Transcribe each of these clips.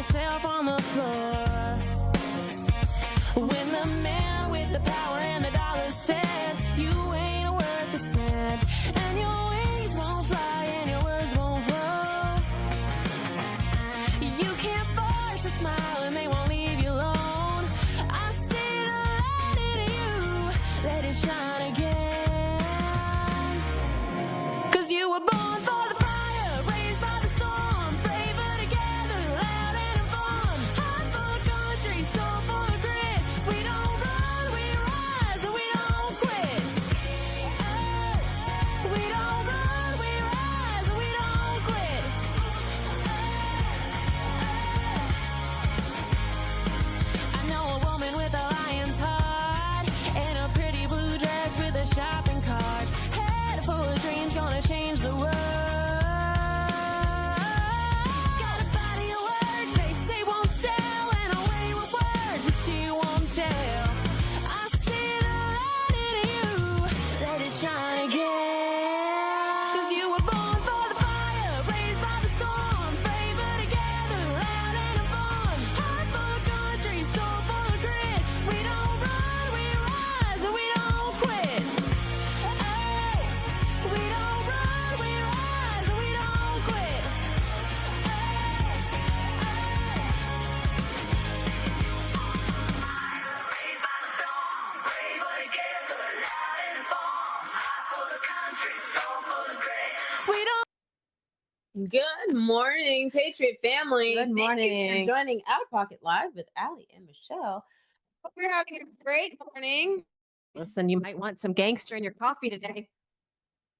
myself on the floor. When the man with the power and the dollar says you ain't worth a cent, and your wings won't fly and your words won't flow. You can't force a smile and they won't leave you alone. I see the light in you, let it shine again. 'Cause you were born for the fire, raised by the storm, braver together, loud and fun. Heart full of country, soul full of grit. We don't run, we rise, and we don't quit. Oh, we don't run, we rise, and we don't quit. I know a woman with a lion's heart and a pretty blue dress with a shopping cart. Head full of dreams, gonna change the world. Got a body of words they say won't sell, and a way with words that she won't tell. I see the light in you, let it shine again. 'Cause you were born for the fire, raised by the storm, braver together, loud and fun. Heart full of country, soul full of grit. We don't run, we rise, and we don't quit. Oh, we don't run, we rise, and we don't quit. We don't. Good morning, Patriot family. Good Thank you morning. for joining Out of Pocket Live with Allie and Michelle. Hope you're having a great morning. Listen, you might want some gangster in your coffee today.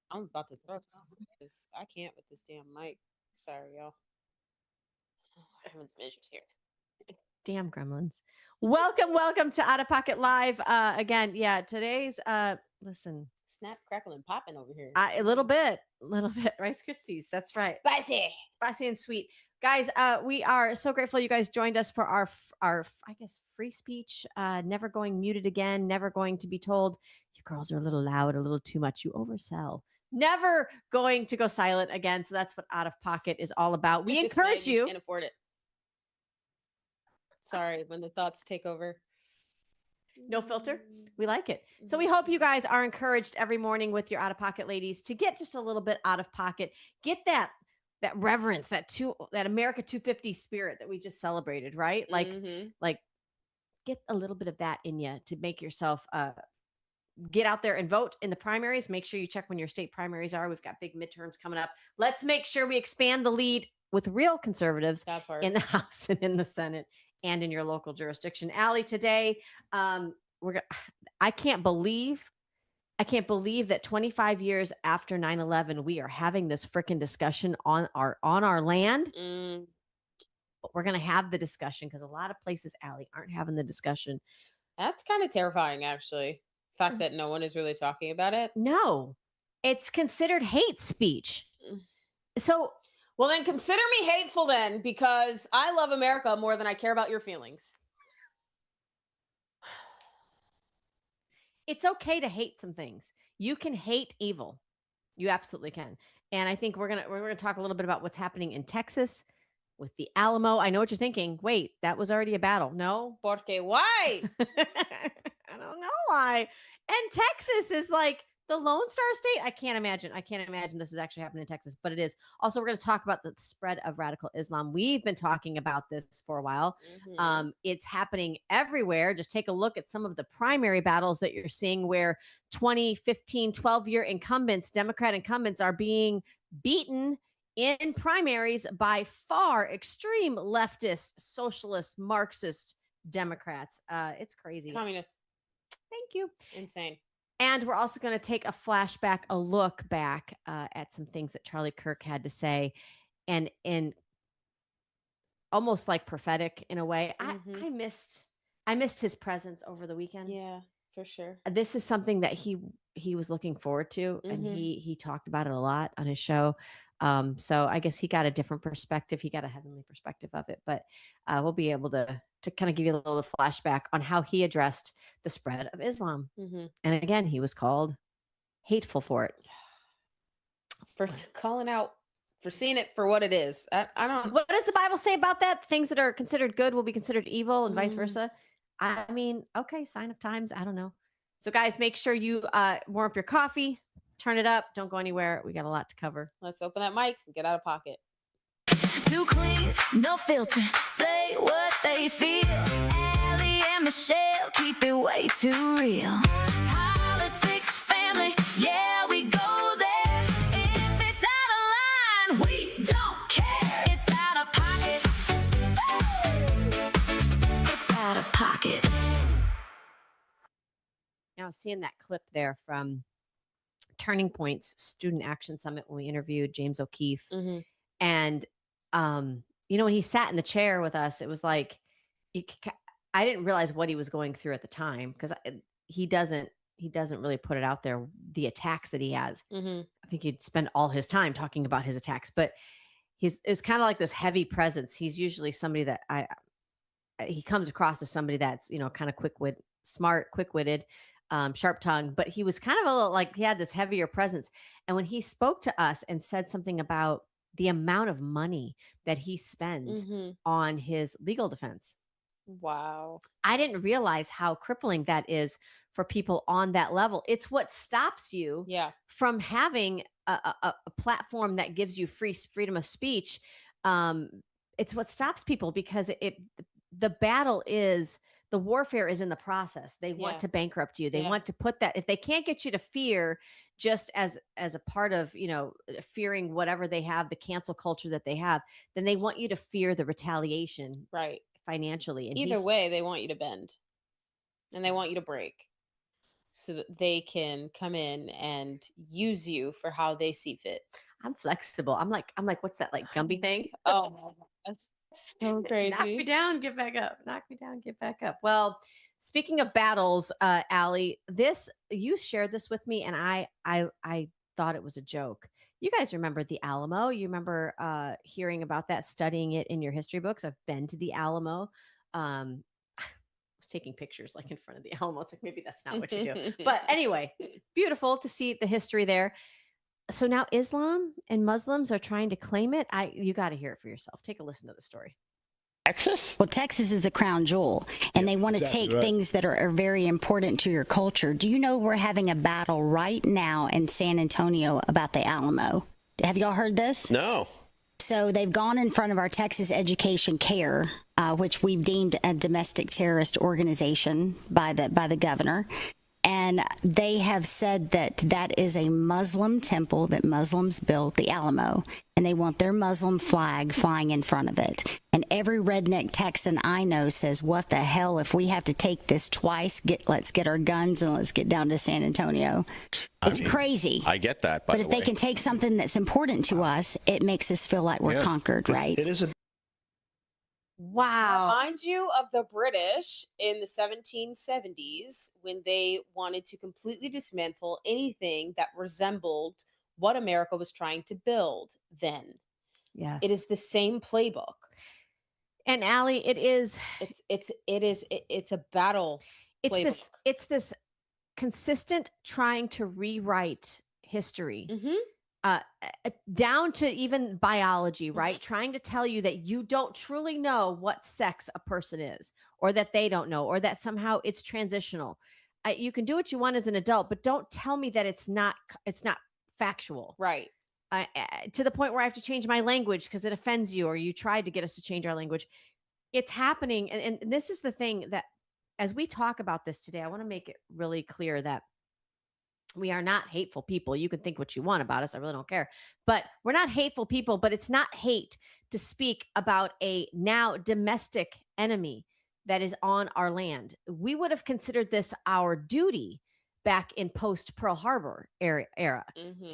I'm about to throw something because I can't with this damn mic. Sorry, y'all. I'm having some issues here. Damn gremlins. Welcome to Out of Pocket Live. Again, yeah, today's listen, Snap, crackle, and popping over here. a little bit Rice Krispies. That's right. Spicy and sweet. Guys, we are so grateful you guys joined us for our I guess free speech, never going muted again, never going to be told you girls are a little loud, a little too much, you oversell. Never going to go silent again. So that's what Out of Pocket is all about. We It's just encourage mine, you. Can't afford it. Sorry, when the thoughts take over. No filter. We like it. So we hope you guys are encouraged every morning with your Out of Pocket ladies to get just a little bit out of pocket. Get that reverence, that America 250 spirit that we just celebrated, right? Like get a little bit of that in you to make yourself get out there and vote in the primaries. Make sure you check when your state primaries are. We've got big midterms coming up. Let's make sure we expand the lead with real conservatives That part. in the House and in the Senate and in your local jurisdiction. Allie, today, I can't believe that 25 years after 9/11, we are having this freaking discussion on our land. But we're going to have the discussion because a lot of places, Allie, aren't having the discussion. That's kind of terrifying, actually. The fact that no one is really talking about it. No, it's considered hate speech. So, well, then consider me hateful then, because I love America more than I care about your feelings. It's okay to hate some things. You can hate evil. You absolutely can. And I think we're gonna talk a little bit about what's happening in Texas with the Alamo. I know what you're thinking. Wait, that was already a battle. No, porque why? I don't know why. And Texas is like the Lone Star State. I can't imagine this is actually happening in Texas, but it is. Also, we're going to talk about the spread of radical Islam. We've been talking about this for a while. It's happening everywhere. Just take a look at some of the primary battles that you're seeing where 20, 15, 12-year incumbents, Democrat incumbents, are being beaten in primaries by far extreme leftist, socialist, Marxist Democrats. It's crazy. Communists. Thank you. Insane. And we're also going to take a look back at some things that Charlie Kirk had to say, and almost like prophetic in a way. I missed his presence over the weekend. Yeah, for sure. This is something that he was looking forward to, and he talked about it a lot on his show. So I guess he got a different perspective. He got a heavenly perspective of it, but we'll be able to kind of give you a little flashback on how he addressed the spread of Islam. And again, he was called hateful for it. For calling out for seeing it for what it is. I don't. What does the Bible say about that? Things that are considered good will be considered evil and vice Mm, versa. I mean, okay, sign of times. I don't know. So, guys, make sure you warm up your coffee, turn it up. Don't go anywhere. We got a lot to cover. let's open that mic and get out of pocket. Two queens, no filter, say what they feel. Allie and Michelle keep it way too real. Politics, family, yeah, we go there. If it's out of line, we don't care. It's out of pocket. It's out of pocket. Now, I was seeing that clip there from Turning Point's Student Action Summit when we interviewed James O'Keefe. Hmm. And, when he sat in the chair with us, it was like, I didn't realize what he was going through at the time because he doesn't really put it out there, the attacks that he has. Hmm. I think he'd spend all his time talking about his attacks, but it's kind of like this heavy presence. He's usually somebody that he comes across as somebody that's, kind of smart, quick-witted, sharp tongue, but he was kind of a little like he had this heavier presence. And when he spoke to us and said something about the amount of money that he spends Hmm. on his legal defense, Wow. I didn't realize how crippling that is for people on that level. It's what stops you Yeah. from having a platform that gives you freedom of speech. Um, it's what stops people because the battle is the warfare is in the process. They want Yeah. to bankrupt you. They Yeah. want to put that if they can't get you to fear just as a part of fearing whatever they have, the cancel culture that they have, then they want you to fear the retaliation Right. financially. And Either way, they want you to bend and they want you to break so that they can come in and use you for how they see fit. I'm flexible. I'm like, what's that like Gumby thing? Oh my God, that's so Knock me crazy. down, get back up. Knock me down, get back up. Well, speaking of battles, Allie, this you shared this with me, and I thought it was a joke. You guys remember the Alamo? You remember hearing about that, studying it in your history books? I've been to the Alamo. I was taking pictures like in front of the Alamo. It's like maybe that's not what you do. But anyway, it's beautiful to see the history there. So now Islam and Muslims are trying to claim it. You got to hear it for yourself. Take a listen to the story. Texas? Well, Texas is the crown jewel, and they want to take things that are very important to your culture. Do you know we're having a battle right now in San Antonio about the Alamo? Have y'all heard this? No. So they've gone in front of our Texas Education Care, which we've deemed a domestic terrorist organization by the governor. And they have said that that is a Muslim temple that Muslims built, the Alamo, and they want their Muslim flag flying in front of it. And every redneck Texan I know says, what the hell, if we have to take this twice, let's get our guns and let's get down to San Antonio. It's crazy. I get that, but if they can take something that's important to us, it makes us feel like we're conquered, right? It is a Wow. Remind you of the British in the 1770s when they wanted to completely dismantle anything that resembled what America was trying to build then. Yes. It is the same playbook. And Allie, it is it's a battle playbook. It's this consistent trying to rewrite history. Mhm. Down to even biology, right? Trying to tell you that you don't truly know what sex a person is, or that they don't know, or that somehow it's transitional. You can do what you want as an adult, but don't tell me that it's not factual. Right. To the point where I have to change my language because it offends you, or you tried to get us to change our language. It's happening. And this is the thing that as we talk about this today, I want to make it really clear that we are not hateful people. You can think what you want about us. I really don't care. But we're not hateful people, but it's not hate to speak about a now domestic enemy that is on our land. We would have considered this our duty back in post Pearl Harbor era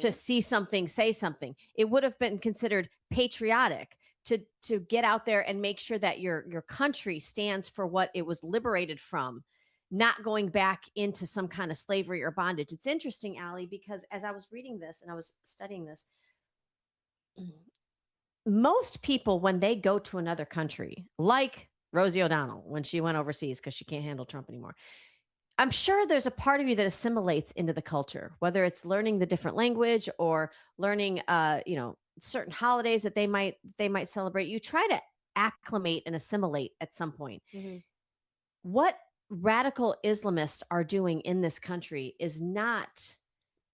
to see something, say something. It would have been considered patriotic to get out there and make sure that your country stands for what it was liberated from, not going back into some kind of slavery or bondage. It's interesting, Allie, because as I was reading this and I was studying this, most people, when they go to another country, like Rosie O'Donnell, when she went overseas because she can't handle Trump anymore, I'm sure there's a part of you that assimilates into the culture, whether it's learning the different language or learning, certain holidays that they might celebrate. You try to acclimate and assimilate at some point. Mhm. What radical Islamists are doing in this country is not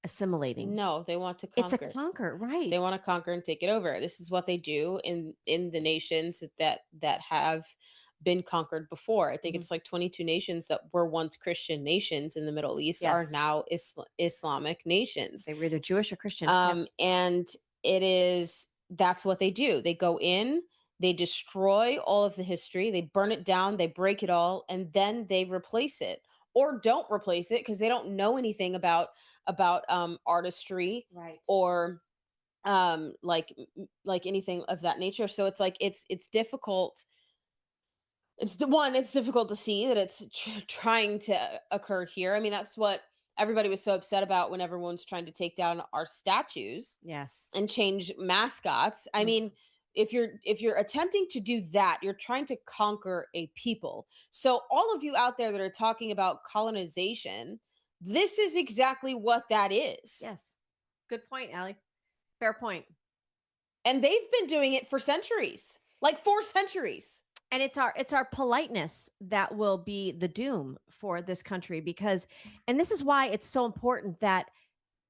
assimilating. No, they want to It's a conquer. conquer, right? They want to conquer and take it over. This is what they do in the nations that have been conquered before. I think Mhm. it's like 22 nations that were once Christian nations in the Middle East are Yes. now Islamic nations. They were either Jewish or Christian. Yep. And that's what they do. They go in, they destroy all of the history, they burn it down, they break it all, and then they replace it or don't replace it because they don't know anything about artistry Right. or like anything of that nature. So it's like it's difficult. It's difficult to see that it's trying to occur here. I mean, that's what everybody was so upset about when everyone's trying to take down our statues Yes. and change mascots. I Mhm. mean, if you're attempting to do that, you're trying to conquer a people. So all of you out there that are talking about colonization, this is exactly what that is. Yes. Good point, Allie. Fair point. And they've been doing it for centuries. Like 4 centuries. And it's our politeness that will be the doom for this country, because and this is why it's so important that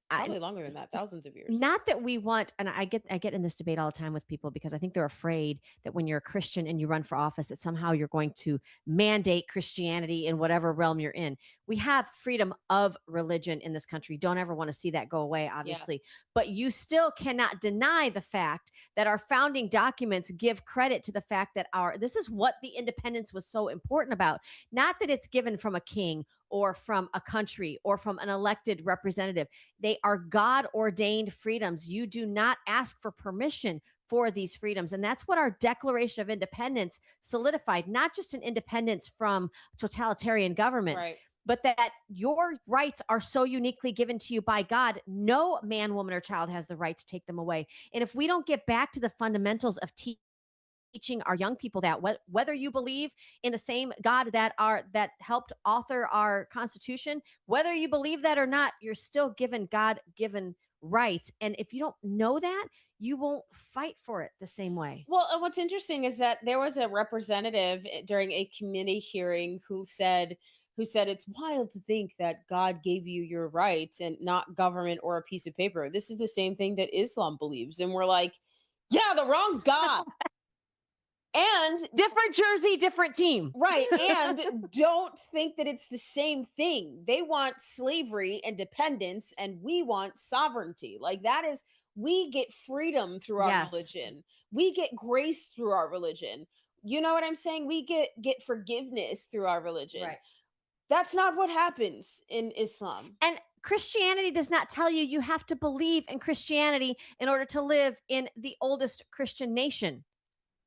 Probably longer than that, thousands of years. not that we want, and I get in this debate all the time with people because I think they're afraid that when you're a Christian and you run for office, that somehow you're going to mandate Christianity in whatever realm you're in. We have freedom of religion in this country. Don't ever want to see that go away, obviously. But you still cannot deny the fact that our founding documents give credit to the fact that this is what the independence was so important about. Not that it's given from a king or from a country or from an elected representative. They are God ordained freedoms. You do not ask for permission for these freedoms. And that's what our Declaration of Independence solidified, not just an independence from totalitarian government, Right. but that your rights are so uniquely given to you by God. No man, woman, or child has the right to take them away. And if we don't get back to the fundamentals of teaching our young people that whether you believe in the same God that helped author our Constitution, whether you believe that or not, you're still given God-given rights. And if you don't know that, you won't fight for it the same way. Well, and what's interesting is that there was a representative during a committee hearing who said it's wild to think that God gave you your rights and not government or a piece of paper. This is the same thing that Islam believes. And we're like, yeah, the wrong God. And Different jersey, different team. right. And don't think that it's the same thing. They want slavery and dependence, and we want sovereignty. Like that is, we get freedom through our Yes. religion. We get grace through our religion. You know what I'm saying? We get forgiveness through our religion. Right. That's not what happens in Islam. And Christianity does not tell you you have to believe in Christianity in order to live in the oldest Christian nation.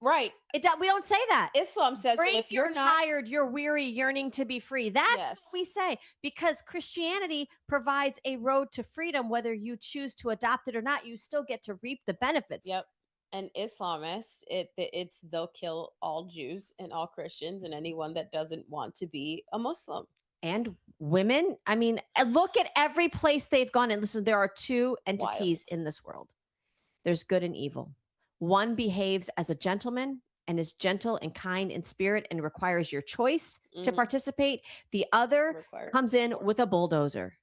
Right. We don't say that. Islam says, well, Brave, if you're not tired, you're weary, yearning to be free. That's Yes. what we say, because Christianity provides a road to freedom. Whether you choose to adopt it or not, you still get to reap the benefits. Yep. And Islamists, it's they'll kill all Jews and all Christians and anyone that doesn't want to be a Muslim. And women, I mean, look at every place they've gone. And listen, there are two entities in this world. There's good and evil. One behaves as a gentleman and is gentle and kind in spirit and requires your choice to Mhm. participate. The other Required comes in force. with a bulldozer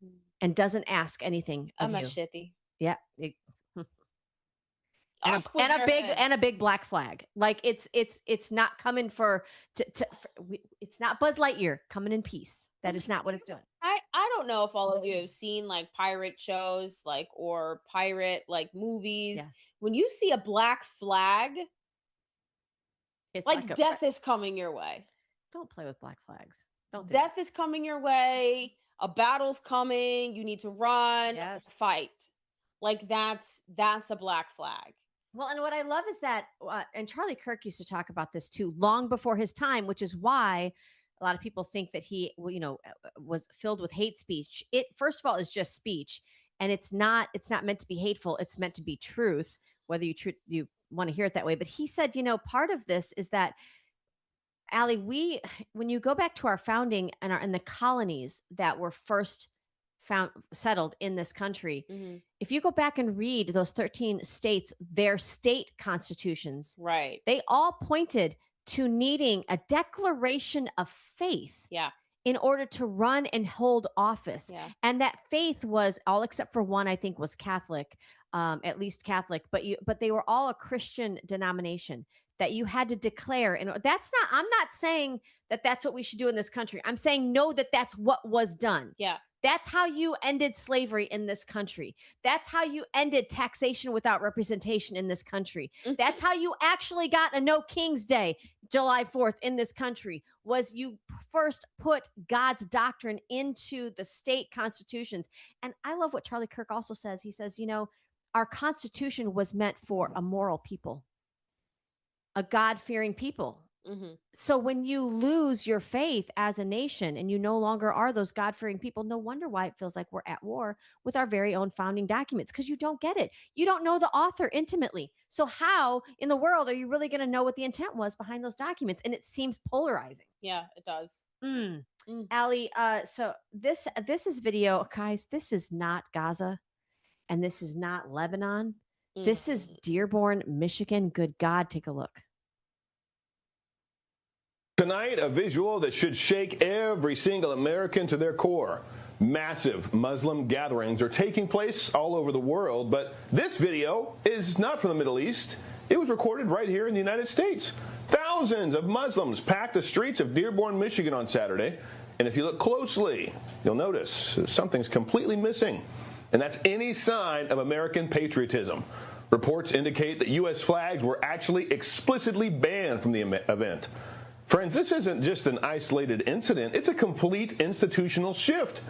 Mm. and doesn't ask anything of I'm a you. shitty. Yeah. And Off with your head. a big black flag. Like it's not coming it's not Buzz Lightyear coming in peace. That is not what it's doing. I don't know if all of you have seen like pirate shows or pirate movies. Yes. When you see a black flag, It's like a- death is coming your way. Don't play with black flags. Don't do that. Death is coming your way. A battle's coming. You need to run, Yes. fight. Like that's a black flag. Well, and what I love is that, and Charlie Kirk used to talk about this too, long before his time, which is why a lot of people think that he, was filled with hate speech. It, first of all, is just speech, and it's not meant to be hateful. It's meant to be truth, whether you want to hear it that way. But he said, part of this is that, Allie, when you go back to our founding and the colonies that were first settled in this country. Mhm. If you go back and read those 13 states, their state constitutions, Right. they all pointed to needing a declaration of faith Yeah. in order to run and hold office. Yeah. And that faith was all except for one, I think, was Catholic, at least Catholic, but they were all a Christian denomination that you had to declare. And I'm not saying that that's what we should do in this country. I'm saying no, that's what was done. Yeah. That's how you ended slavery in this country. That's how you ended taxation without representation in this country. Mhm. That's how you actually got a no King's Day, July 4th, in this country, was you first put God's doctrine into the state constitutions. And I love what Charlie Kirk also says. He says, our Constitution was meant for a moral people, a God-fearing people. Mhm. So when you lose your faith as a nation and you no longer are those God-fearing people, no wonder why it feels like we're at war with our very own founding documents, because you don't get it. You don't know the author intimately. So how in the world are you really going to know what the intent was behind those documents? And it seems polarizing. Yeah, it does. Allie, so this is video, guys. This is not Gaza, and this is not Lebanon. This is Dearborn, Michigan. Good God, take a look. Tonight, a visual that should shake every single American to their core. Massive Muslim gatherings are taking place all over the world, but this video is not from the Middle East. It was recorded right here in the United States. Thousands of Muslims packed the streets of Dearborn, Michigan on Saturday, and if you look closely, you'll notice something's completely missing, and that's any sign of American patriotism. Reports indicate that U.S. flags were actually explicitly banned from the event. Friends, this isn't just an isolated incident. It's a complete institutional shift.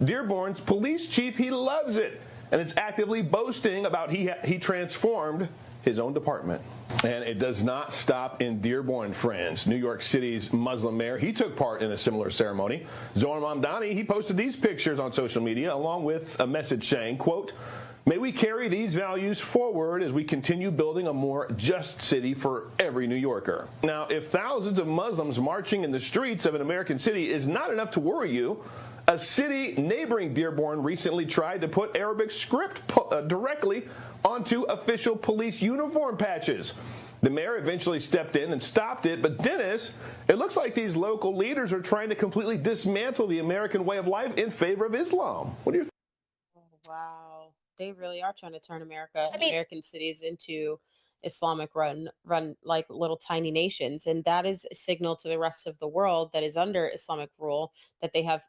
Dearborn's police chief, he loves it, and is actively boasting about he transformed his own department. And it does not stop in Dearborn, friends. New York City's Muslim mayor, he took part in a similar ceremony. Zoran Mamdani, he posted these pictures on social media along with a message saying, quote, "May we carry these values forward as we continue building a more just city for every New Yorker." Now, if thousands of Muslims marching in the streets of an American city is not enough to worry you, a city neighboring Dearborn recently tried to put Arabic script directly onto official police uniform patches. The mayor eventually stepped in and stopped it, but Dennis, it looks like these local leaders are trying to completely dismantle the American way of life in favor of Islam. What do you think? Oh, wow. They really are trying to turn American cities into Islamic run like little tiny nations, and that is a signal to the rest of the world that is under Islamic rule that they have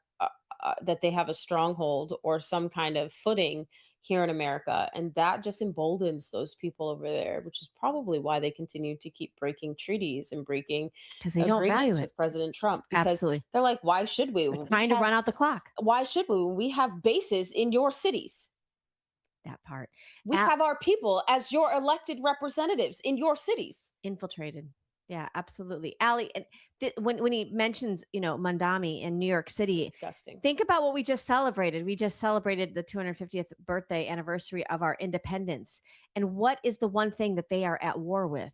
a stronghold or some kind of footing here in America, and that just emboldens those people over there, which is probably why they continue to keep breaking treaties and breaking Because they don't value agreements it. with President Trump. Because Absolutely. they're like, why should we? They're trying to run out the clock. Why should we? We have bases in your cities. That part. We have our people as your elected representatives in your cities. Infiltrated. Yeah, absolutely. Allie, and when he mentions, Mandami in New York City, It's disgusting. think about what we just celebrated. We just celebrated the 250th birthday anniversary of our independence. And what is the one thing that they are at war with?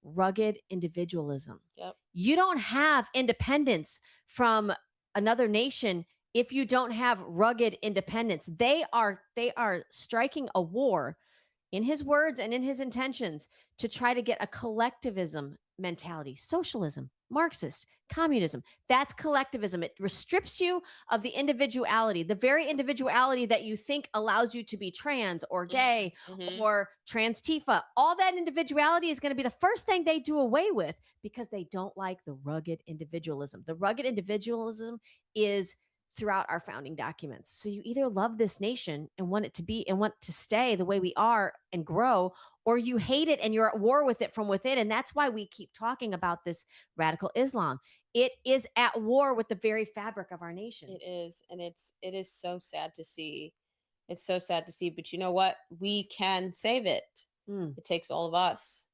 Rugged individualism. Yep. You don't have independence from another nation if you don't have rugged independence. They are striking a war, in his words and in his intentions, to try to get a collectivism mentality. Socialism, Marxist, communism, that's collectivism. It restricts you of the individuality, the very individuality that you think allows you to be trans or gay or trans Tifa. All that individuality is going to be the first thing they do away with because they don't like the rugged individualism. The rugged individualism is throughout our founding documents. So you either love this nation and want it to be and want to stay the way we are and grow, or you hate it and you're at war with it from within. And that's why we keep talking about this radical Islam. It is at war with the very fabric of our nation. It is. And it is so sad to see. It's so sad to see. But you know what? We can save it. It takes all of us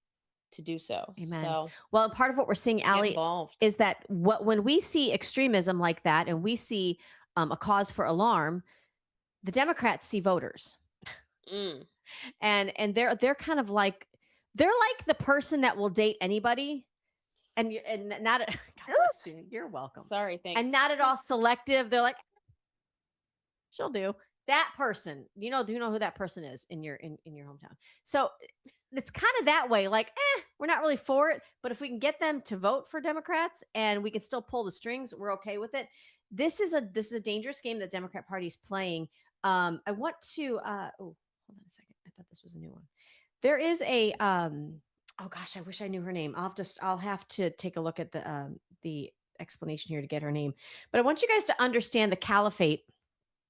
to do so. Amen. So, well, part of what we're seeing, Allie, is that when we see extremism like that and we see a cause for alarm, the Democrats see voters. And they're kind of like, they're like the person that will date anybody and not God bless you. You're welcome. Sorry, thanks. And not at all selective. They're like, she'll do. That person, do you know who that person is in your hometown? So it's kind of that way, like, we're not really for it, but if we can get them to vote for Democrats and we can still pull the strings, we're okay with it. This is a dangerous game that Democrat Party is playing. I want to hold on a second. I thought this was a new one. There is a oh gosh, I wish I knew her name. I'll have to take a look at the explanation here to get her name. But I want you guys to understand the caliphate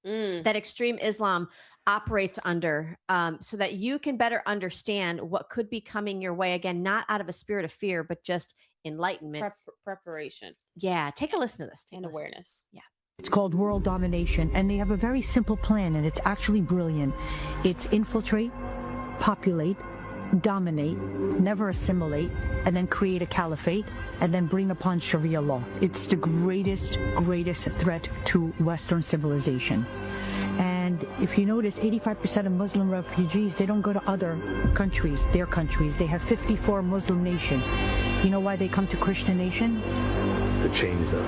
that extreme Islam operates under, so that you can better understand what could be coming your way. Again, not out of a spirit of fear, but just enlightenment. Preparation. Yeah, take a listen to this. And awareness. Yeah. It's called world domination, and they have a very simple plan, and it's actually brilliant. It's infiltrate, populate, dominate, never assimilate, and then create a caliphate, and then bring upon Sharia law. It's the greatest threat to Western civilization. And if you notice, 85% of Muslim refugees, they don't go to other countries, their countries. They have 54 Muslim nations. You know why they come to Christian nations? To change them.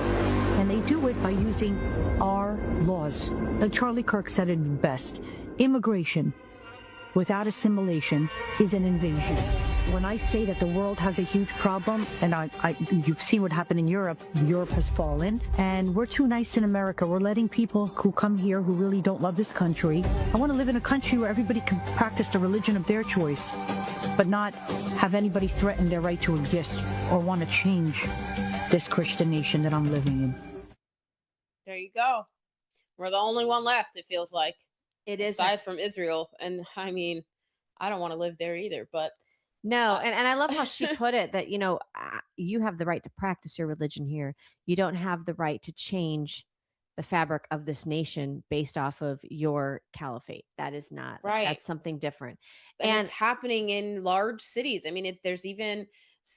And they do it by using our laws. Like Charlie Kirk said it best. Immigration without assimilation is an invasion. When I say that the world has a huge problem, and you've seen what happened in Europe, Europe has fallen, and we're too nice in America. We're letting people who come here who really don't love this country. I want to live in a country where everybody can practice the religion of their choice, but not have anybody threaten their right to exist or want to change this Christian nation that I'm living in. There you go. We're the only one left, it feels like. It is. Aside from Israel. And I mean, I don't want to live there either, but. No, and I love how she put it that, you have the right to practice your religion here. You don't have the right to change the fabric of this nation based off of your caliphate. That is not right. That's something different. And it's happening in large cities. I mean, there's even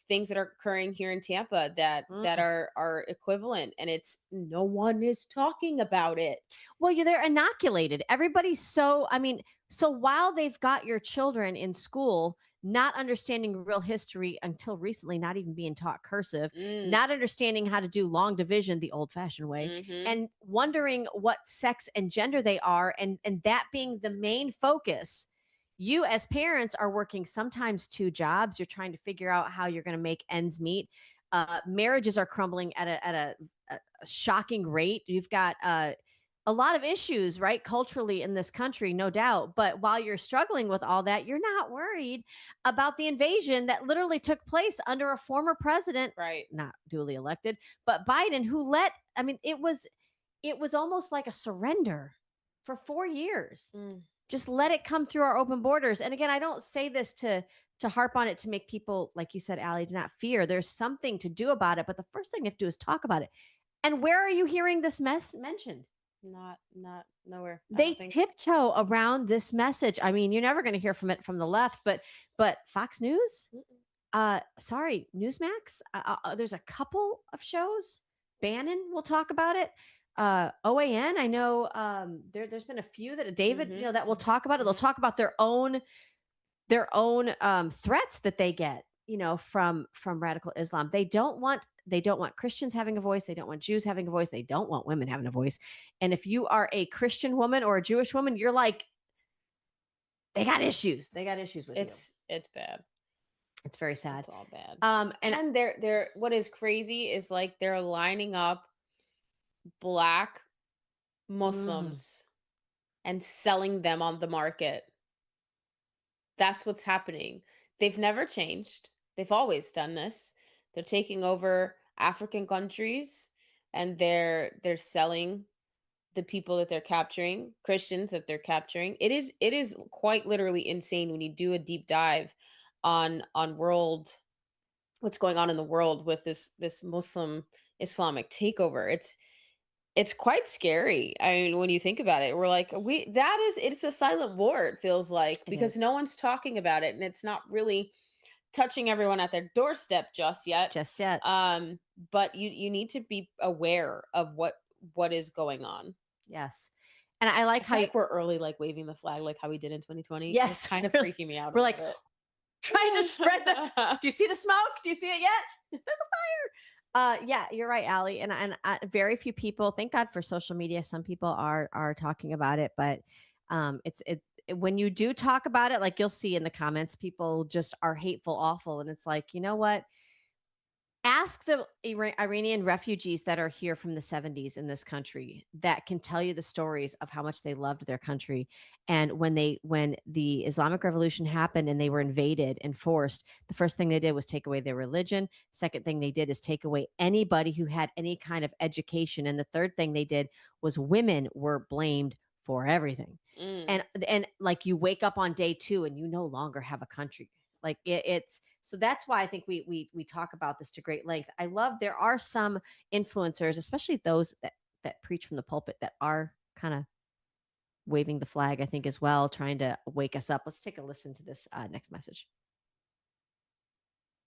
things that are occurring here in Tampa that are equivalent, and it's no one is talking about it. Well, they're inoculated. Everybody's so while they've got your children in school not understanding real history until recently, not even being taught cursive, not understanding how to do long division the old-fashioned way, and wondering what sex and gender they are, and that being the main focus. You as parents are working sometimes 2 jobs. You're trying to figure out how you're going to make ends meet. Marriages are crumbling at a shocking rate. You've got a lot of issues, right, culturally in this country, no doubt. But while you're struggling with all that, you're not worried about the invasion that literally took place under a former president, right? Not duly elected, but Biden, who it was almost like a surrender for 4 years. Just let it come through our open borders. And again, I don't say this to harp on it to make people, like you said, Allie, to not fear. There's something to do about it. But the first thing you have to do is talk about it. And where are you hearing this mess mentioned? Not nowhere. They tiptoe around this message. I mean, you're never going to hear from it from the left, but Fox News, sorry, Newsmax. There's a couple of shows. Bannon will talk about it. OAN, I know there's been a few that David, that will talk about it. They'll talk about their own threats that they get, from radical Islam. They don't want Christians having a voice. They don't want Jews having a voice. They don't want women having a voice. And if you are a Christian woman or a Jewish woman, you're like, they got issues. They got issues with you. It's bad. It's very sad. It's all bad. And they're what is crazy is like they're lining up Black Muslims and selling them on the market. That's what's happening. They've never changed. They've always done this. They're taking over African countries, and they're selling the people that they're capturing, Christians that they're capturing. It is quite literally insane when you do a deep dive on what's going on in the world with this Muslim Islamic takeover. It's quite scary. I mean, when you think about it, we're like, it's a silent war, it feels like, because no one's talking about it, and it's not really touching everyone at their doorstep just yet. But you need to be aware of what is going on. Yes. And I like how we're early, like waving the flag, like how we did in 2020. Yes. It's kind of freaking me out. We're like trying to spread do you see the smoke? Do you see it yet? There's a fire. Yeah, you're right, Allie. And very few people. Thank God for social media. Some people are talking about it, but when you do talk about it, like you'll see in the comments, people just are hateful, awful, and it's like, you know what? Ask the Iranian refugees that are here from the 70s in this country that can tell you the stories of how much they loved their country. And when the Islamic Revolution happened and they were invaded and forced, the first thing they did was take away their religion. Second thing they did is take away anybody who had any kind of education. And the third thing they did was women were blamed for everything. Mm. And like you wake up on day two and you no longer have a country. Like it's so that's why I think we talk about this to great length. I love there are some influencers, especially those that preach from the pulpit, that are kind of waving the flag, I think, as well, trying to wake us up. Let's take a listen to this next message.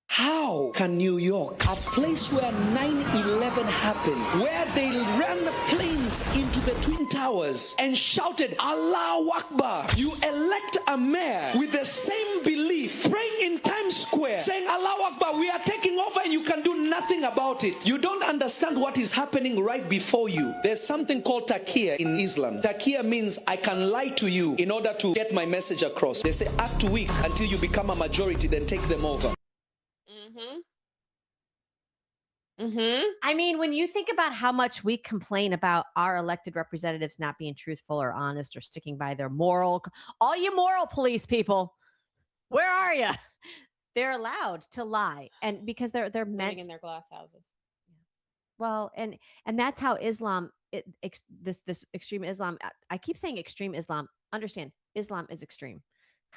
How can New York, a place where 9/11 happened, where they ran planes into the Twin Towers and shouted, Allahu Akbar, you elect a mayor with the same belief, praying in Times Square, saying, Allahu Akbar, we are taking over and you can do nothing about it. You don't understand what is happening right before you. There's something called taqiyya in Islam. Taqiyya means I can lie to you in order to get my message across. They say act weak until you become a majority, then take them over. I mean, when you think about how much we complain about our elected representatives not being truthful or honest or sticking by their all you moral police people, where are you? They're allowed to lie, and because they're Living meant in their glass houses. well, and that's how Islam, this extreme Islam. I keep saying extreme Islam. Understand, Islam is extreme.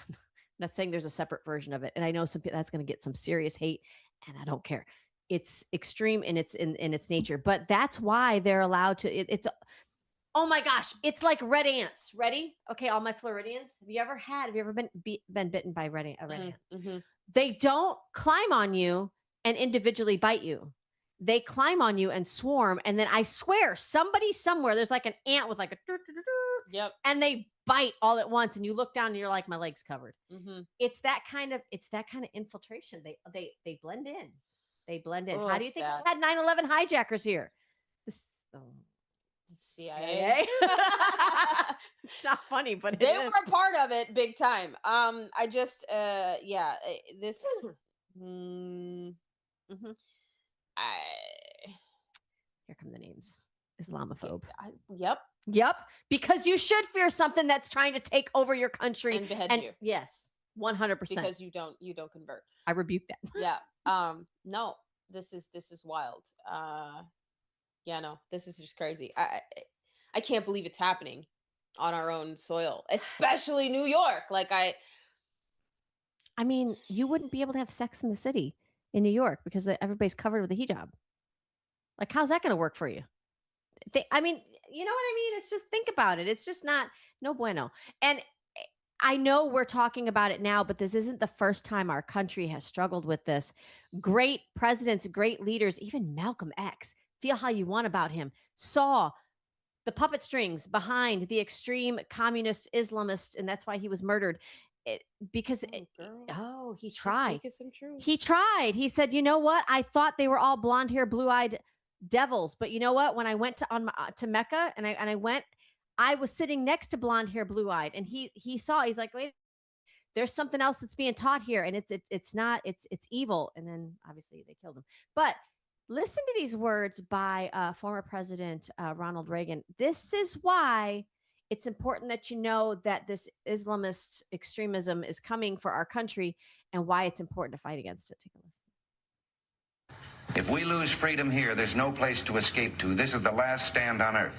I'm not saying there's a separate version of it, and I know that's going to get some serious hate, and I don't care. It's extreme in its nature, but that's why they're allowed to. It's oh my gosh, it's like red ants. Ready? Okay, all my Floridians. Have you ever been bitten by a red ant? Mm-hmm. They don't climb on you and individually bite you. They climb on you and swarm, and then I swear somebody somewhere there's like an ant with like a Yep. and they bite all at once, and you look down and you're like, my leg's covered. Mm-hmm. It's that kind of infiltration. They blend in. They blend in. Oh, How do you it's think bad. we had 9/11 hijackers here? This CIA. It's not funny, but They were a part of it big time. I just this Mhm. Here come the names. Islamophobe. Yep. Yep. Because you should fear something that's trying to take over your country And behead you. Yes, 100%. Because you don't convert. I rebuke that. Yeah. No, this is wild. Yeah, no, this is just crazy. I can't believe it's happening on our own soil, especially New York. Like I mean, you wouldn't be able to have sex in the city in New York because everybody's covered with a hijab. Like, how's that going to work for you? I mean, you know what I mean? It's just, think about it. It's just no bueno. And I know we're talking about it now, but this isn't the first time our country has struggled with this. Great presidents, great leaders, even Malcolm X, feel how you want about him, saw the puppet strings behind the extreme communist Islamist, and that's why he was murdered. He tried. Some truth. He tried. He said, you know what? I thought they were all blonde hair, blue-eyed devils, but you know what? When I went to Mecca and I went, I was sitting next to blonde hair, blue-eyed, and he's like, wait, there's something else that's being taught here, and it's not, it's evil. And then obviously they killed him. But listen to these words by former President Ronald Reagan. This is why it's important that you know that this Islamist extremism is coming for our country, and why it's important to fight against it. Take a listen. If we lose freedom here, there's no place to escape to. This is the last stand on earth.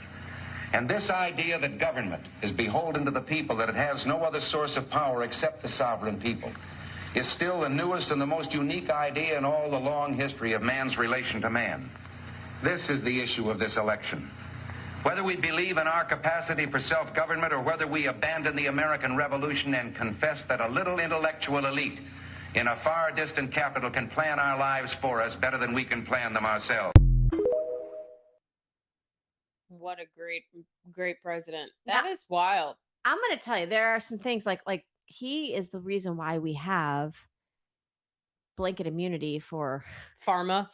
And this idea that government is beholden to the people, that it has no other source of power except the sovereign people, is still the newest and the most unique idea in all the long history of man's relation to man. This is the issue of this election. Whether we believe in our capacity for self-government or whether we abandon the American Revolution and confess that a little intellectual elite in a far distant capital can plan our lives for us better than we can plan them ourselves. What a great president. That is wild. I'm going to tell you, there are some things like he is the reason why we have blanket immunity for Pharma.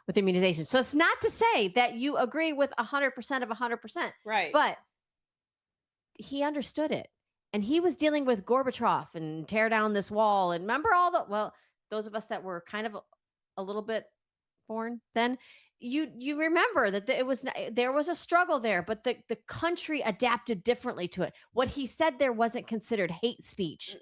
with immunization. So it's not to say that you agree with 100% of 100%. Right. But he understood it. And he was dealing with Gorbachev and tear down this wall. And remember those of us that were kind of a little bit born then, you remember that there was a struggle there, but the country adapted differently to it. What he said there wasn't considered hate speech.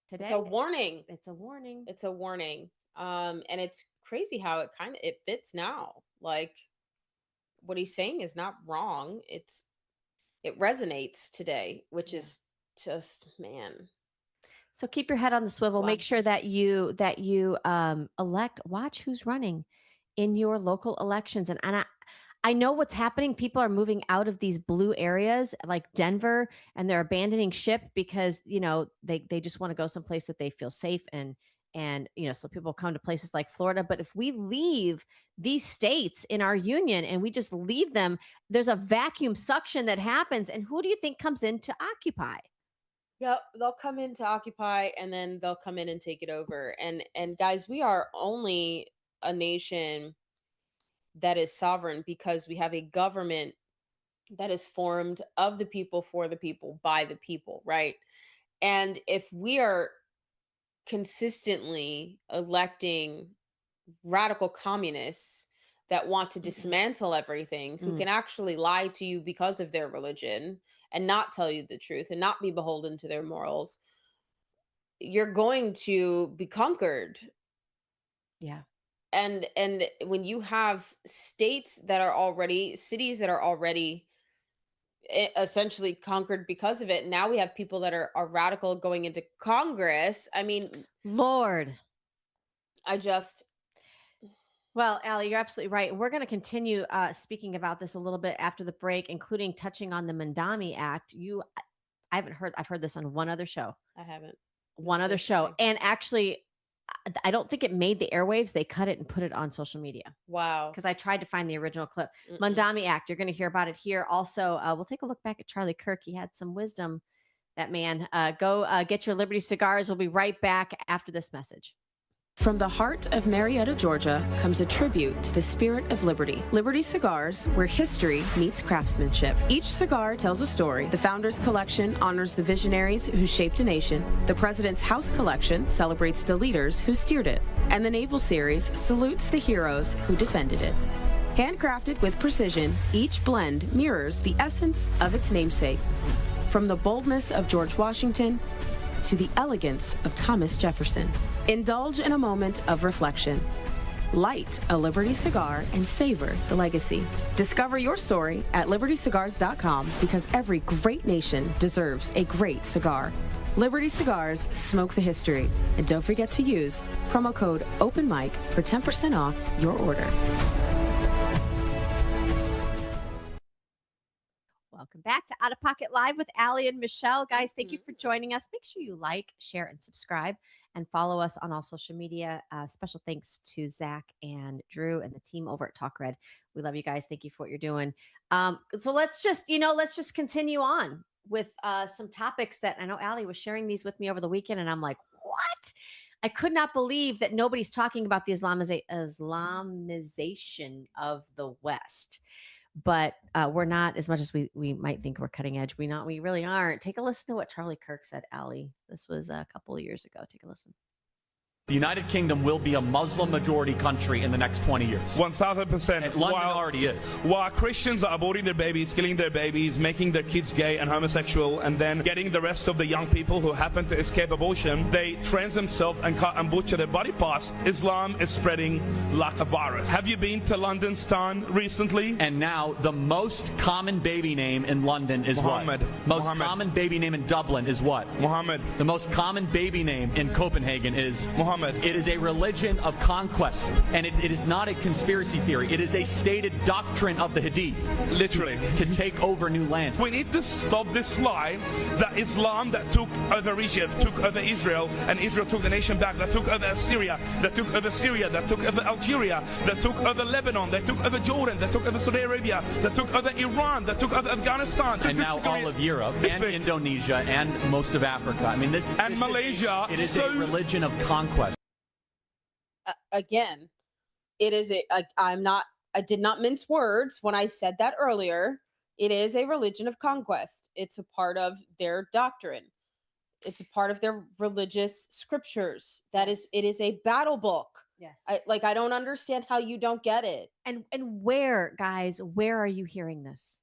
Today, it's a warning. It's a warning. It's a warning. And it's crazy how it fits now. Like, what he's saying is not wrong. It resonates today, which is just, man. So keep your head on the swivel. Wow. Make sure that you watch who's running in your local elections. And I know what's happening. People are moving out of these blue areas like Denver, and they're abandoning ship because, they just want to go someplace that they feel safe and so people come to places like Florida. But if we leave these states in our union and we just leave them, there's a vacuum suction that happens. And who do you think comes in to occupy? Yeah, they'll come in to occupy, and then they'll come in and take it over. And guys, we are only a nation that is sovereign because we have a government that is formed of the people, for the people, by the people, right? And if we are consistently electing radical communists that want to dismantle everything, who can actually lie to you because of their religion and not tell you the truth and not be beholden to their morals, you're going to be conquered. Yeah. And when you have cities that are already essentially conquered because of it, now we have people that are radical going into Congress. I mean, Lord. Well, Allie, you're absolutely right. We're going to continue speaking about this a little bit after the break, including touching on the Mandami Act. I've heard this on one other show. I haven't. One other show. And actually, I don't think it made the airwaves. They cut it and put it on social media. Wow. Because I tried to find the original clip. Mandami Act. You're going to hear about it here. Also, we'll take a look back at Charlie Kirk. He had some wisdom, that man. Go get your Liberty cigars. We'll be right back after this message. From the heart of Marietta, Georgia, comes a tribute to the spirit of liberty. Liberty Cigars, where history meets craftsmanship. Each cigar tells a story. The Founders Collection honors the visionaries who shaped a nation. The President's House Collection celebrates the leaders who steered it. And the Naval Series salutes the heroes who defended it. Handcrafted with precision, each blend mirrors the essence of its namesake. From the boldness of George Washington to the elegance of Thomas Jefferson. Indulge in a moment of reflection. Light a Liberty cigar and savor the legacy. Discover your story at libertycigars.com, because every great nation deserves a great cigar. Liberty Cigars, smoke the history. And don't forget to use promo code OpenMic for 10% off your order. Welcome back to Out of Pocket Live with Allie and Michelle. Guys, thank you for joining us. Make sure you like, share, and subscribe, and follow us on all social media. Special thanks to Zach and Drew and the team over at Talk Red. We love you guys. Thank you for what you're doing. So let's just continue on with some topics that I know Allie was sharing these with me over the weekend, and I'm like, what? I could not believe that nobody's talking about the Islamization of the West. But we're not, as much as we might think we're cutting edge. We really aren't. Take a listen to what Charlie Kirk said, Allie. This was a couple of years ago. Take a listen. The United Kingdom will be a Muslim-majority country in the next 20 years. 1,000%. London already is. While Christians are aborting their babies, killing their babies, making their kids gay and homosexual, and then getting the rest of the young people who happen to escape abortion, they trans themselves and cut and butcher their body parts. Islam is spreading like a virus. Have you been to London's town recently? And now the most common baby name in London is Muhammad. what? Most Muhammad. common baby name in Dublin is what? Muhammad. The most common baby name in Copenhagen is Muhammad. It is a religion of conquest, and it is not a conspiracy theory. It is a stated doctrine of the Hadith. Literally. To take over new lands. We need to stop this lie that Islam that took over Egypt, took over Israel, and Israel took the nation back, that took over Assyria, that took over Syria, that took over Algeria, that took over Lebanon, that took over Jordan, that took over Saudi Arabia, that took over Iran, that took over Afghanistan. And now all of Europe and Indonesia and most of Africa. I mean, Malaysia. It is a religion of conquest. again, it is I did not mince words when I said that earlier. It is a religion of conquest. It's a part of their doctrine. It's a part of their religious scriptures. It is a battle book. Yes. I don't understand how you don't get it. And where, guys, where are you hearing this?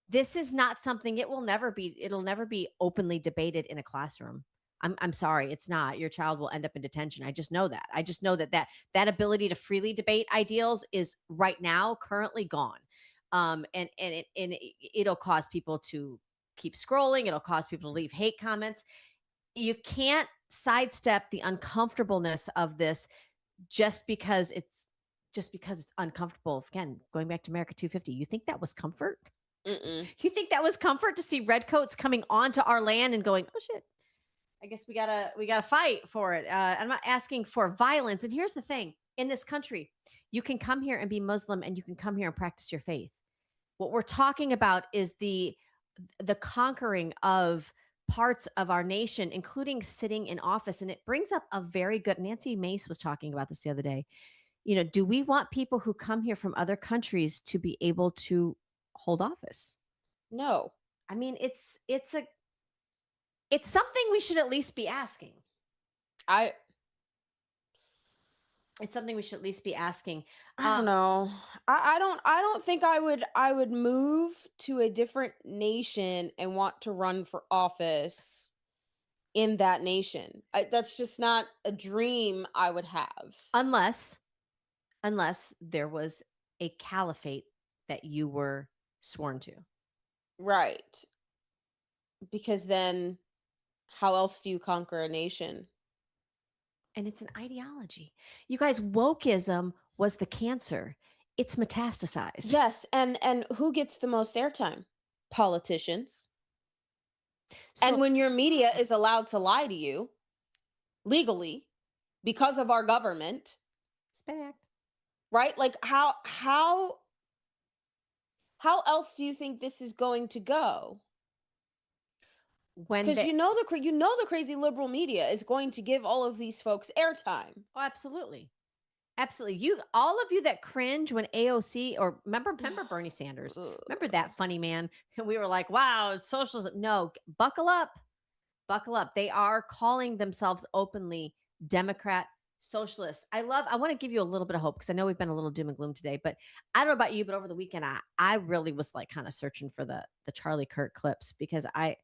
This is not something, it'll never be openly debated in a classroom. I'm sorry, it's not. Your child will end up in detention. I just know that. I just know that ability to freely debate ideals is right now currently gone. It'll cause people to keep scrolling. It'll cause people to leave hate comments. You can't sidestep the uncomfortableness of this just because it's uncomfortable. Again, going back to America 250, you think that was comfort? Mm-mm. You think that was comfort to see redcoats coming onto our land and going, oh shit, I guess we gotta fight for it. I'm not asking for violence. And here's the thing: in this country, you can come here and be Muslim, and you can come here and practice your faith. What we're talking about is the conquering of parts of our nation, including sitting in office. And it brings up a very good. Nancy Mace was talking about this the other day. Do we want people who come here from other countries to be able to hold office? No. I mean, it's something we should at least be asking. It's something we should at least be asking. I don't know. I don't think I would move to a different nation and want to run for office in that nation. That's just not a dream I would have. Unless there was a caliphate that you were sworn to. Right. Because then how else do you conquer a nation? And it's an ideology. You guys, wokeism was the cancer. It's metastasized. Yes, and who gets the most airtime? Politicians. And when your media is allowed to lie to you legally because of our government, Spin Act. Right? Like how else do you think this is going to go? Because the crazy liberal media is going to give all of these folks airtime. Oh, absolutely. Absolutely. All of you that cringe when AOC or remember Bernie Sanders. Remember that funny man? And we were like, wow, it's socialism. No, buckle up. Buckle up. They are calling themselves openly Democrat socialists. I want to give you a little bit of hope because I know we've been a little doom and gloom today, but I don't know about you, but over the weekend, I really was like kind of searching for the Charlie Kirk clips because I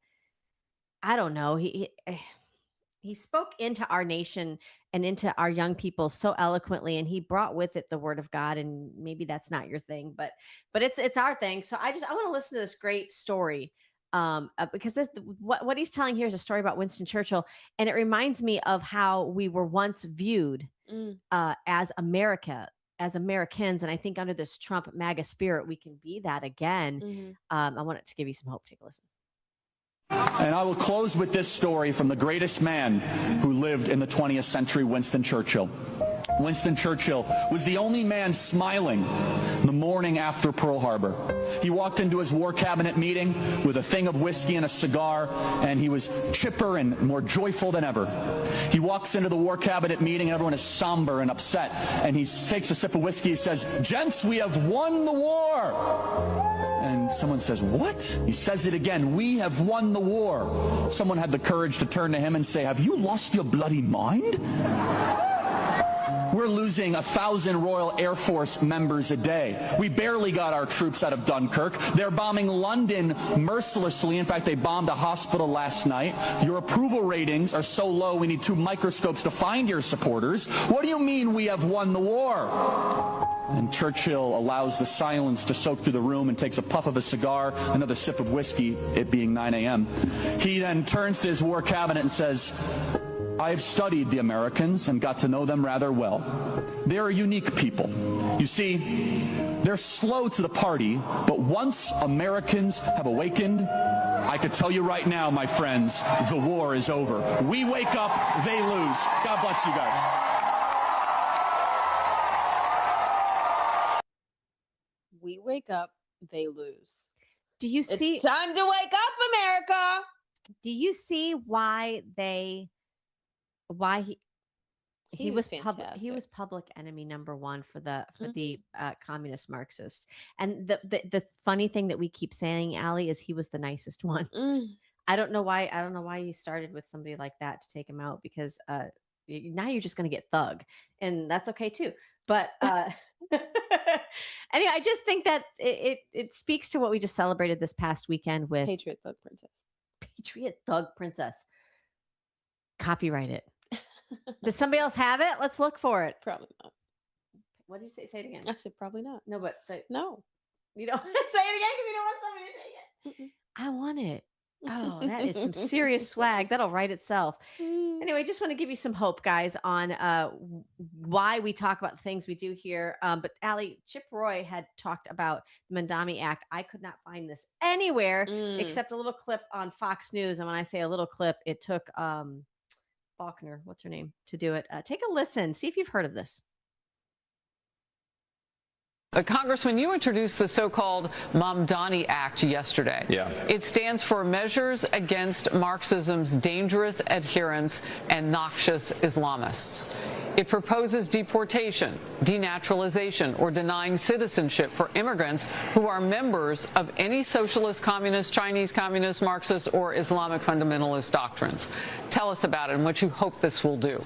don't know. He spoke into our nation and into our young people so eloquently, and he brought with it the word of God. And maybe that's not your thing, but it's our thing. So I want to listen to this great story because what he's telling here is a story about Winston Churchill, and it reminds me of how we were once viewed as Americans, and I think under this Trump MAGA spirit, we can be that again. I want it to give you some hope. Take a listen. And I will close with this story from the greatest man who lived in the 20th century, Winston Churchill. Winston Churchill was the only man smiling the morning after Pearl Harbor. He walked into his war cabinet meeting with a thing of whiskey and a cigar, and he was chipper and more joyful than ever. He walks into the war cabinet meeting, and everyone is somber and upset, and he takes a sip of whiskey. He says, "Gents, we have won the war." And someone says, "What?" He says it again, "We have won the war." Someone had the courage to turn to him and say, "Have you lost your bloody mind?" We're losing 1,000 Royal Air Force members a day. We barely got our troops out of Dunkirk. They're bombing London mercilessly. In fact, they bombed a hospital last night. Your approval ratings are so low, we need 2 microscopes to find your supporters. What do you mean we have won the war? And Churchill allows the silence to soak through the room and takes a puff of a cigar, another sip of whiskey, it being 9 a.m. He then turns to his war cabinet and says, "I have studied the Americans and got to know them rather well. They're a unique people. You see, they're slow to the party, but once Americans have awakened, I could tell you right now, my friends, the war is over. We wake up, they lose." God bless you guys. We wake up, they lose. Do you see? It's time to wake up, America. Do you see why He was he fantastic. was public enemy number one for Mhm. the communist Marxists. And the funny thing that we keep saying, Allie, is he was the nicest one. Mm. I don't know why you started with somebody like that to take him out, because now you're just going to get thug, and that's okay too. But anyway, I just think that it speaks to what we just celebrated this past weekend with Patriot Thug Princess. Patriot Thug Princess. Copyright it. Does somebody else have it? Let's look for it. Probably not. What did you say? Say it again. I said probably not. No, but No. you don't say it again because you don't want somebody to take it. I want it. Oh, that is some serious swag. That'll write itself. Anyway, just want to give you some hope, guys, on why we talk about the things we do here. But Allie, Chip Roy had talked about the Mandami Act. I could not find this anywhere except a little clip on Fox News. And when I say a little clip, it took Faulkner, what's her name, to do it. Take a listen. See if you've heard of this. Congressman, you introduced the so-called Mamdani Act yesterday. Yeah. It stands for Measures Against Marxism's Dangerous Adherents and Noxious Islamists. It proposes deportation, denaturalization, or denying citizenship for immigrants who are members of any socialist, communist, Chinese communist, Marxist, or Islamic fundamentalist doctrines. Tell us about it and what you hope this will do.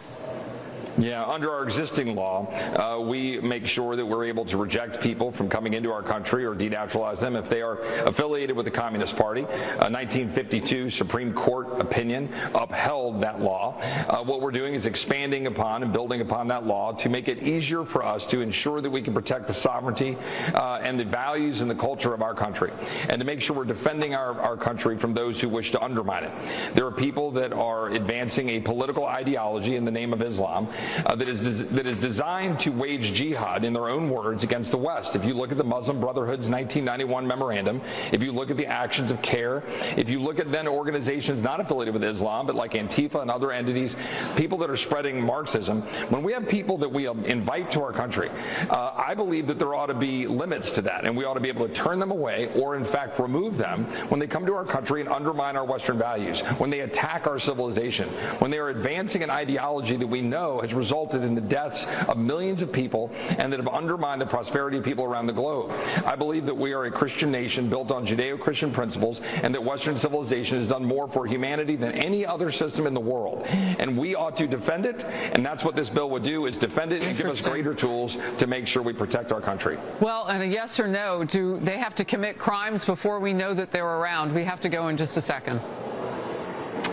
Yeah, under our existing law, we make sure that we're able to reject people from coming into our country or denaturalize them if they are affiliated with the Communist Party. 1952 Supreme Court opinion upheld that law. What we're doing is expanding upon and building upon that law to make it easier for us to ensure that we can protect the sovereignty and the values and the culture of our country, and to make sure we're defending our country from those who wish to undermine it. There are people that are advancing a political ideology in the name of Islam that is designed to wage jihad, in their own words, against the West. If you look at the Muslim Brotherhood's 1991 memorandum, if you look at the actions of CARE, if you look at then organizations not affiliated with Islam, but like Antifa and other entities, people that are spreading Marxism, when we have people that we invite to our country, I believe that there ought to be limits to that, and we ought to be able to turn them away or, in fact, remove them when they come to our country and undermine our Western values, when they attack our civilization, when they are advancing an ideology that we know has resulted in the deaths of millions of people and that have undermined the prosperity of people around the globe. I believe that we are a Christian nation built on Judeo-Christian principles, and that Western civilization has done more for humanity than any other system in the world. And we ought to defend it, and that's what this bill would do, is defend it and give us greater tools to make sure we protect our country. Well, and a yes or no, do they have to commit crimes before we know that they're around? We have to go in just a second.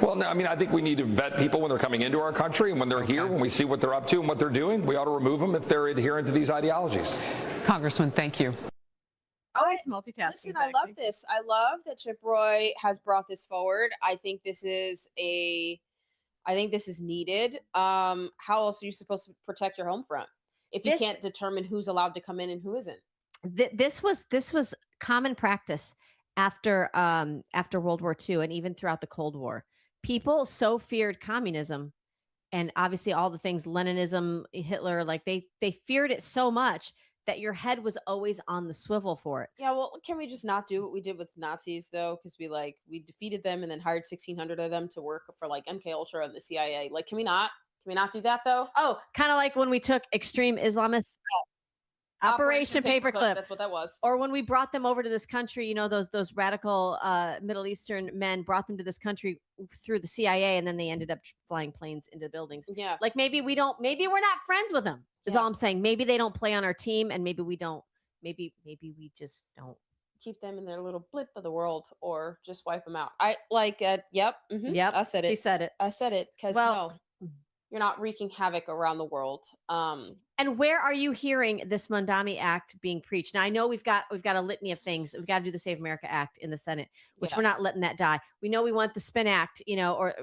Well, no, I mean, I think we need to vet people when they're coming into our country, and when they're here, when we see what they're up to and what they're doing, we ought to remove them if they're adherent to these ideologies. Congressman, thank you. Always multitasking. Listen, I love this. I love that Chip Roy has brought this forward. I think this is needed. How else are you supposed to protect your home front if you can't determine who's allowed to come in and who isn't? This was common practice after World War II, and even throughout the Cold War. People so feared communism, and obviously all the things, Leninism, Hitler, like they feared it so much that your head was always on the swivel for it. Yeah, well, can we just not do what we did with Nazis though? Because we defeated them and then hired 1,600 of them to work for like MK Ultra and the CIA. Like, can we not do that though? Oh, kind of like when we took extreme Islamists. Operation Paperclip. That's what that was. Or when we brought them over to this country, those radical Middle Eastern men brought them to this country through the CIA, and then they ended up flying planes into buildings. Yeah. Like maybe we're not friends with them. Is all I'm saying. Maybe they don't play on our team, and maybe we don't. Maybe we just don't keep them in their little blip of the world, or just wipe them out. I like. Yep. Mm-hmm. Yep. I said it. He said it. I said it because you're not wreaking havoc around the world. And where are you hearing this Mandami Act being preached? Now, I know we've got a litany of things. We've got to do the Save America Act in the Senate, which we're not letting that die. We know we want the Spin Act, or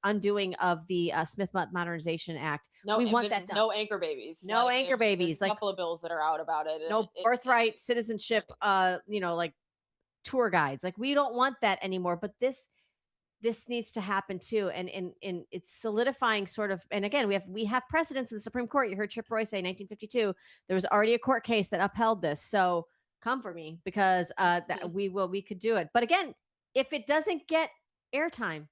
undoing of the Smith Modernization Act. We want that done. No anchor babies. No anchor babies. There's a couple of bills that are out about it. No birthright, citizenship, like tour guides. Like, we don't want that anymore. But this needs to happen too, and it's solidifying sort of. And again, we have precedents in the Supreme Court. You heard Chip Roy say 1952 there was already a court case that upheld this. So come for me, because we could do it. But again, if it doesn't get airtime,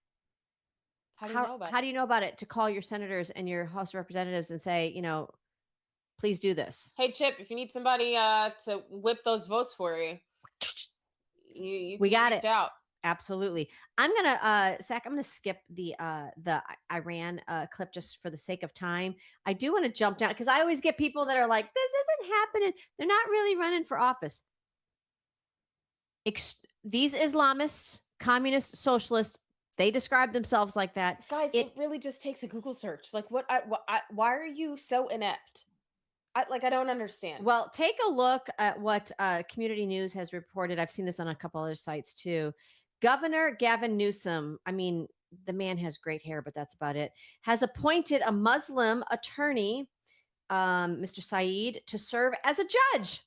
How do you know about How do you know about it? To call your senators and your House of Representatives and say, please do this. Hey, Chip, if you need somebody to whip those votes for you, We got reach it. out. Absolutely. I'm gonna Zach, I'm gonna skip the Iran clip just for the sake of time. I do want to jump down because I always get people that are like, this isn't happening. They're not really running for office. These Islamists, communists, socialists, they describe themselves like that. Guys, it really just takes a Google search. Like, why are you so inept? I don't understand. Well, take a look at what Community News has reported. I've seen this on a couple other sites too. Governor Gavin Newsom, I mean, the man has great hair, but that's about it, has appointed a Muslim attorney, Mr. Saeed, to serve as a judge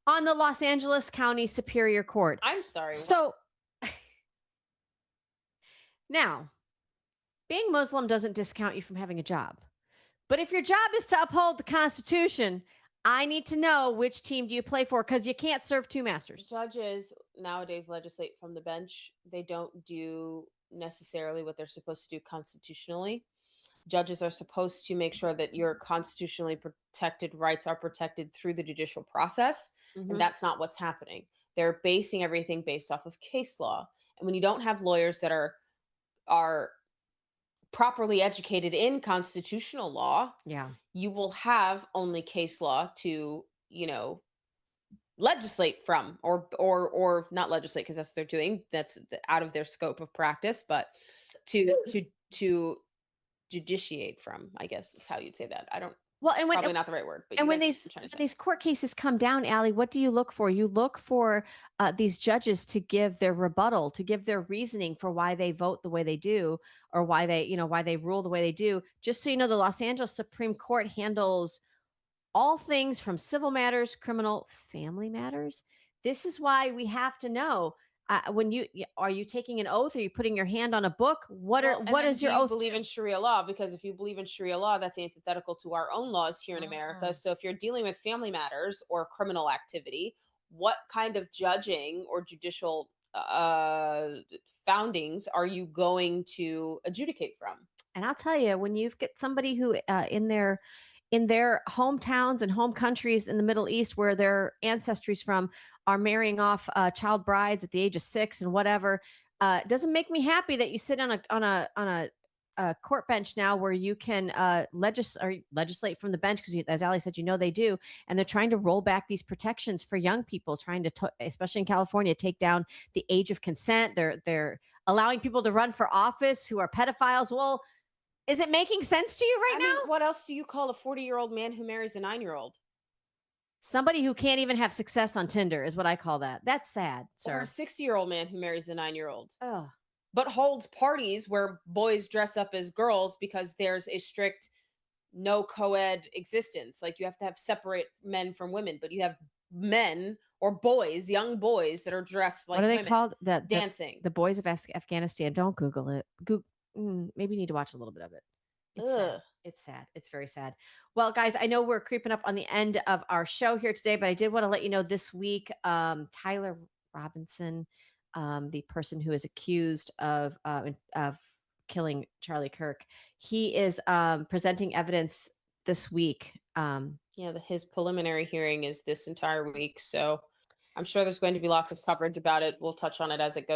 on the Los Angeles County Superior Court. I'm sorry. So now, being Muslim doesn't discount you from having a job. But if your job is to uphold the Constitution, I need to know which team do you play for, because you can't serve two masters. Judges nowadays legislate from the bench. They don't do necessarily what they're supposed to do constitutionally. Judges are supposed to make sure that your constitutionally protected rights are protected through the judicial process. And that's not what's happening. They're basing everything based off of case law. And when you don't have lawyers that are properly educated in constitutional law, you will have only case law to, legislate from, or not legislate, because that's what they're doing. That's out of their scope of practice, but to judiciate from, I guess is how you'd say that. I don't. Well, and probably not the right word. But and when these court cases come down, Allie, what do you look for? You look for these judges to give their rebuttal, to give their reasoning for why they vote the way they do, or why they rule the way they do. Just so you know, the Los Angeles Supreme Court handles all things from civil matters, criminal, family matters. This is why we have to know. When are you taking an oath? Are you putting your hand on a book? What is your oath? Believe in Sharia law? Because if you believe in Sharia law, that's antithetical to our own laws here in America. So if you're dealing with family matters or criminal activity, what kind of judging or judicial foundings are you going to adjudicate from? And I'll tell you, when you've got somebody who in their hometowns and home countries in the Middle East, where their ancestry's from, are marrying off child brides at the age of 6 and whatever, doesn't make me happy that you sit on a court bench now where you can legislate from the bench, because as Ali said, they do, and they're trying to roll back these protections for young people, trying to especially in California, take down the age of consent. They're allowing people to run for office who are pedophiles. Well, is it making sense to you right now? What else do you call a 40-year-old man who marries a 9-year-old? Somebody who can't even have success on Tinder is what I call that. That's sad, sir. Or a 60-year-old man who marries a 9-year-old. Oh. But holds parties where boys dress up as girls because there's a strict no co-ed existence. Like, you have to have separate men from women, but you have men or boys, young boys, that are dressed like what are they women, called? Dancing. The boys of Afghanistan. Don't Google it. Maybe you need to watch a little bit of it. It's sad. It's sad. It's very sad. Well, guys, I know we're creeping up on the end of our show here today, but I did want to let you know this week, Tyler Robinson, the person who is accused of killing Charlie Kirk, he is presenting evidence this week. His preliminary hearing is this entire week, so I'm sure there's going to be lots of coverage about it. We'll touch on it as it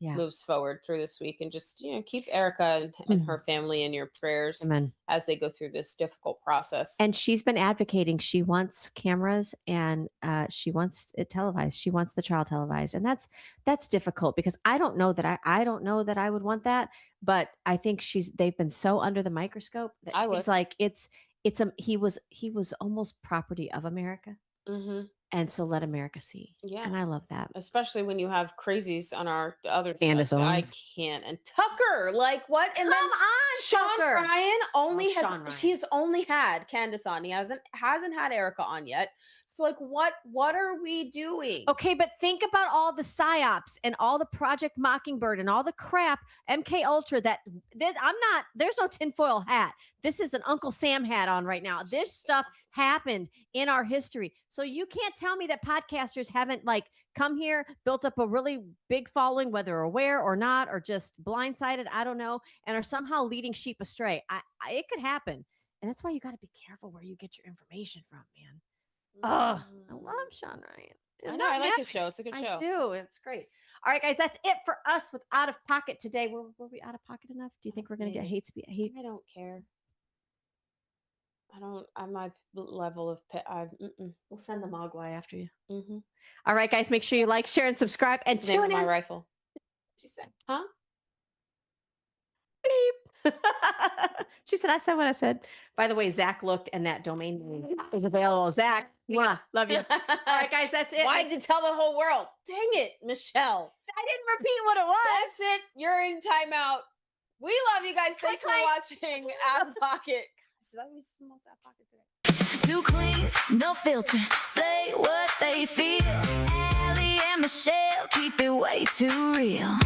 moves forward through this week, and just keep Erica and her family in your prayers. Amen. As they go through this difficult process. And she's been advocating. She wants cameras, and she wants it televised. She wants the trial televised, and that's difficult, because I don't know that I would want that, but I think they've been so under the microscope that she's like, he was almost property of America. Mm-hmm. And so let America see. Yeah. And I love that. Especially when you have crazies on our other Candace side. I Owens. can't. And Tucker, like, what? And Come on, Sean Tucker. Ryan he's only had Candace on. He hasn't had Erica on yet. So, like, what are we doing? Okay, but think about all the psyops and all the Project Mockingbird and all the crap, MK Ultra, that there's no tinfoil hat. This is an Uncle Sam hat on right now. This stuff happened in our history. So you can't tell me that podcasters haven't like come here, built up a really big following, whether aware or not, or just blindsided, I don't know, and are somehow leading sheep astray. It could happen. And that's why you got to be careful where you get your information from, man. Oh, I love Sean Ryan. I know. I like his show. It's a good show. I do. It's great. All right, guys, that's it for us with Out of Pocket today. Were we out of pocket enough? Do you think we're going to get hate speech? I don't care. I'm my level of We'll send the Mogwai after you. Mm-hmm. All right, guys, make sure you like, share, and subscribe. And It's the name tune of my in. rifle. She said, huh? Beep. She said, I said what I said. By the way, Zach looked and that domain name is available. Zach, mwah, love you. All right, guys, that's it. Why'd you tell the whole world? Dang it, Michelle. I didn't repeat what it was. That's it. You're in timeout. We love you guys. Thanks for watching Out of Pocket. Two queens, no filter. Say what they feel. Allie and Michelle keep it way too real.